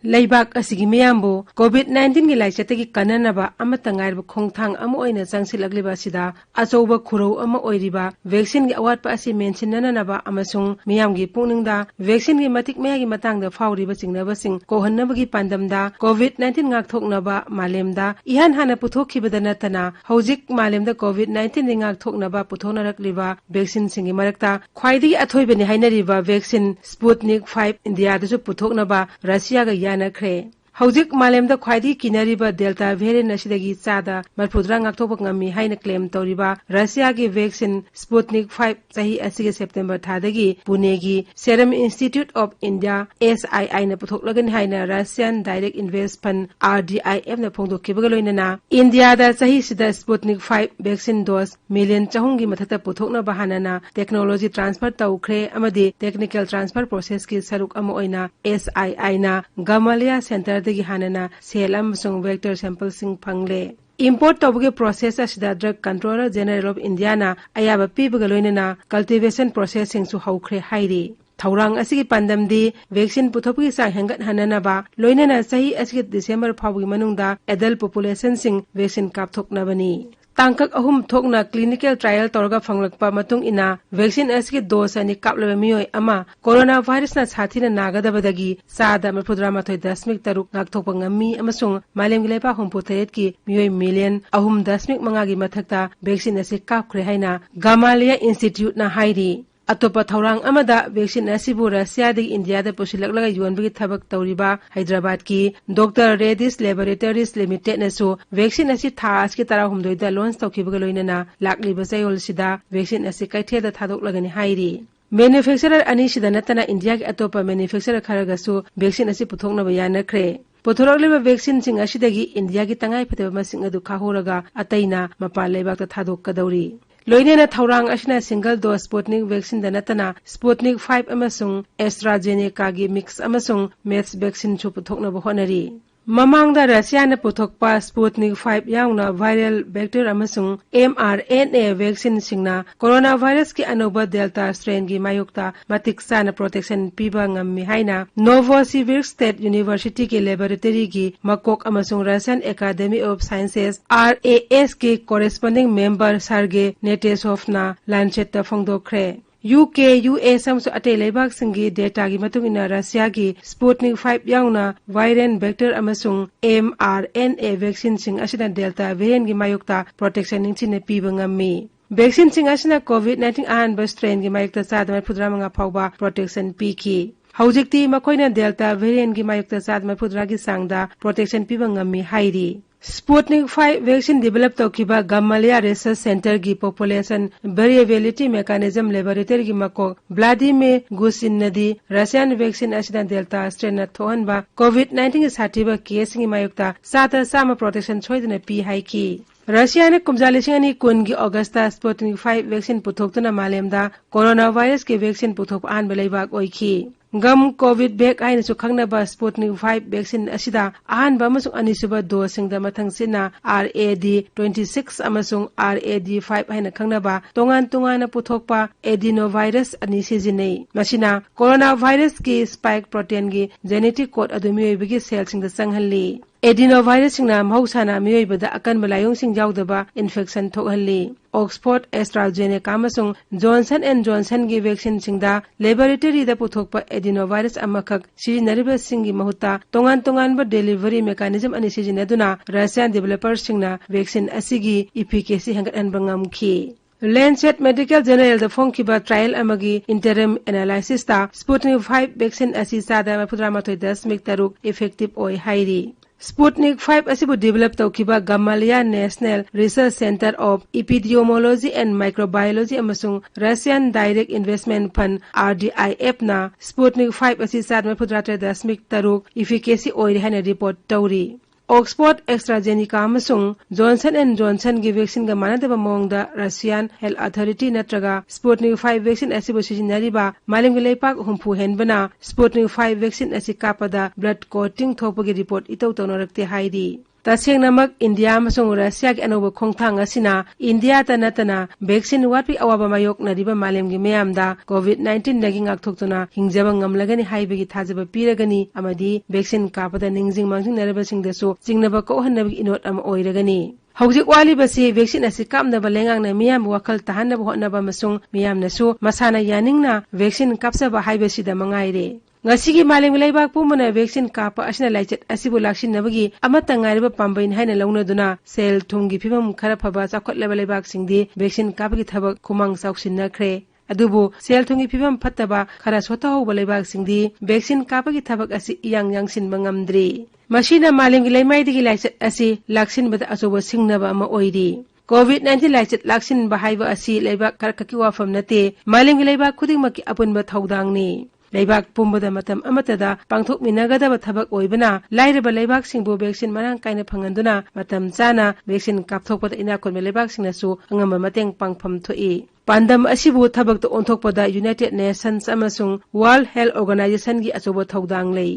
Laibak asigi miyambo COVID-19 gi laichatagi kananaba amata ngairba khongthang ama oina changsilagliba sida achouba khurau ama oiriba vaccine gi awatpa asi mensinanaba amasung miyamgi pungningda vaccine gi matik mayagi matangda fauriba chingnaba sing kohannabagi pandamda COVID-19 ngakthoknaba malemda ihan hana puthokhibada natana hojik malemda COVID-19 ri ngakthoknaba puthonaragliba vaccine singi marakta khwaidi athoibani hainariba vaccine Sputnik 5 India dasu puthoknaba Russia ga Kre. Hojik malemda khwaidi kinariba Delta variant asidagi chada marphudra ngakthok ngami haina claim toriba Russia gi vaccine Sputnik 5 chahi asigi September thadagi Pune gi Serum Institute of India SII na puthoklagani haina Russian Direct Investment RDIF na phongdokkibaga loinana India da chahi sida Sputnik 5 vaccine dose million chahungi mathata puthokna bahanana technology transfer tawkhre amadi technical transfer process ki saruk ama oina SII na Gamaleya Center dagi hanana sel amasung vector sample sing phangle import tawge process asida drug controller general of India na ayaba pibaga loinana cultivation processing su haukhre hairi Thaurang asigi pandamdi vaccine puthopgi sang hangat hananaba loinana sahi asigi December phawgi manungda adult population sing vaccine kapthoknabani Tangkak ahum thokna clinical trial torga phanglakpa matung ina vaccine asigi dose ani kaplaba miyoi ama coronavirus na sathina nagadabadagi sada mapudra mathoi dasmik taruk ngakthokpa ngami amasung malemgi lepa humpu theret ki miyoi million ahum dasmik mangagi mathakta vaccine asi kapkhre haina Gamaleya Institute na hairi Atopa thaurang amada vaccine asibu Russia di India da pusilak laga yuanbagi thabak tawriba Hyderabad ki Dr. Reddy's Laboratories Limited nasu vaccine asi thas ki tara humdoi da launch tawkibaga loinana lakliba sayol sida vaccine asi kaithe da thadok lagani hairi Manufacturer ani sida natana India ki atopa manufacturer kharagasu vaccine asi puthokna bayana kre Puthorokliba vaccine sing asidagi India ki tangai phateba masing adu khahoraga ataina mapal leibak ta thadok kadawri Loinena thaurang asina single dose Sputnik vaccine danatana Sputnik 5 amasung AstraZeneca gi mix amasung mass vaccine chu puthokna bahonari Mamangda Russia na puthokpa Sputnik 5 yauna viral vector amasung mRNA vaccine singna coronavirus ki anoba delta strain gi mayukta matiksa na protection piba ngammi haina Novosibirsk State University ki laboratory gi makok amasung Russian Academy of Sciences RAS ki corresponding member Sergey Netesov na Lancet ta phongdokre UK, US samsu ate leibak singi data gi matungina Russia gi Sputnik 5 yauna viral vector amasung mRNA vaccine sing asina delta variant gi mayukta protection ningchine piba ngammi vaccine sing asina COVID-19 ahan strain gi mayukta chadma phudra manga phawba protection piki Haujikti makoina delta variant gi mayukta chadma phudra gi sangda protection piba ngammi hairi Sputnik 5 vaccine develop tawkiba Gamaleya Research Center gi population variability mechanism laboratory gi mako Vladimir Gusin nadi Russian vaccine asida delta strain na thohanba COVID-19 satiba case gi mayukta sata sama protection choidna pi haiki Russia ne kumjalisingani kungi Augusta Sputnik 5 vaccine puthoktuna malemda coronavirus ki vaccine puthok an belaibak oiki Gam COVID back aina su khangnaba Sputnik 5 vaccine asida ahanba amasung anisuba dosing da mathang sina RAD 26 amasung RAD 5 aina khangnaba tongan na puthokpa adenovirus ani sijinei masina coronavirus ki spike protein gi genetic code adumi bigi cell sing da sanghalli Adenovirus singna mausana miyoibada akan malayong sing jawdaba infection thokhalli Oxford AstraZeneca amasung Johnson & Johnson gi vaccine singda laboratory da puthokpa adenovirus amakak sijinariba singi mahuta tongan ba delivery mechanism ani sijinaduna Russian developers singna vaccine asigi efficacy hangat anbangamki Lancet Medical Journal da phongkiba trial amagi interim analysis ta Sputnik 5 vaccine asi sada mapudra mathoi 10 taruk effective oi hairi Sputnik 5 asibu develop tawkiba Gamaleya National Research Center of Epidemiology and Microbiology amasung Russian Direct Investment Fund RDIF na Sputnik 5 asi sadma pudratre dasmik taruk efficacy oiri hana report tawri Oxford AstraZeneca amasung Johnson & Johnson gi vaccine ga manadaba mongda Russian Health Authority natraga Sputnik 5 vaccine asibu sijinariba malimgi leipak humpu henbana Sputnik 5 vaccine asi kapada blood clotting thopagi report itaw tawnarakte hairi तसेंगनमक India अमसुंग Russia की अनोब खोंगथांग असिना India ता नतना vaccine वाटपी अवाबा मायोकनरिबा मालेमगी मयामदा कोविड-19 दगी ngakthoktuna hingjaba ngamlagani haibagi thajaba piragani amadi vaccine कापदा निंगजिंग मांगजिंग नरबसिंगदसु चिंगनबा कोहनबगी इनोट अम ओइरगनी हौजिक वालिबसी वैक्सीन असि कामनबा लेंगांगना मियाम वखल तहनबा होनबा मसुंग मियामनसु मसाना यानिंगना वैक्सीन कापसबा हाइबसिदा मंगाइरे ngasi malem leibak pumana vaccine kapa asina laichet asibu laksin nabagi amata ngariba pambain haina launa duna sel thumgi phibam khara phaba chakhot level leibak singdi vaccine kapagi thabak khumang chauksin nakhre adubu sel thumgi phibam phattaba khara sota hoba leibak singdi vaccine kapagi thabak asi yang sin mangamdri masina malem leimai digi laichet asi laksin bada asoba singnaba ama oiri COVID-19 laichet laksin bahaiba asi leibak karkaki wafam nate malem leibak khudingmaki apunba thaudangni लेबाक पुंबदा मतम अमतदा पांगथोक मिनागदब थबक ओइबना लाइरबा लेबाक सिंबु vaccine Marang काइना फंगंदुना मतम चाना vaccine कापथोकपदा इनाकोन लेबाक सिंगनासु अंगम मतेंग पांगफम थोई पांडम असिबु थबक तो ओंथोकपदा यूनाइटेड नेशंस अमसुंग वर्ल्ड हेल्थ ऑर्गेनाइजेशन की अचोबा थौदांग लई।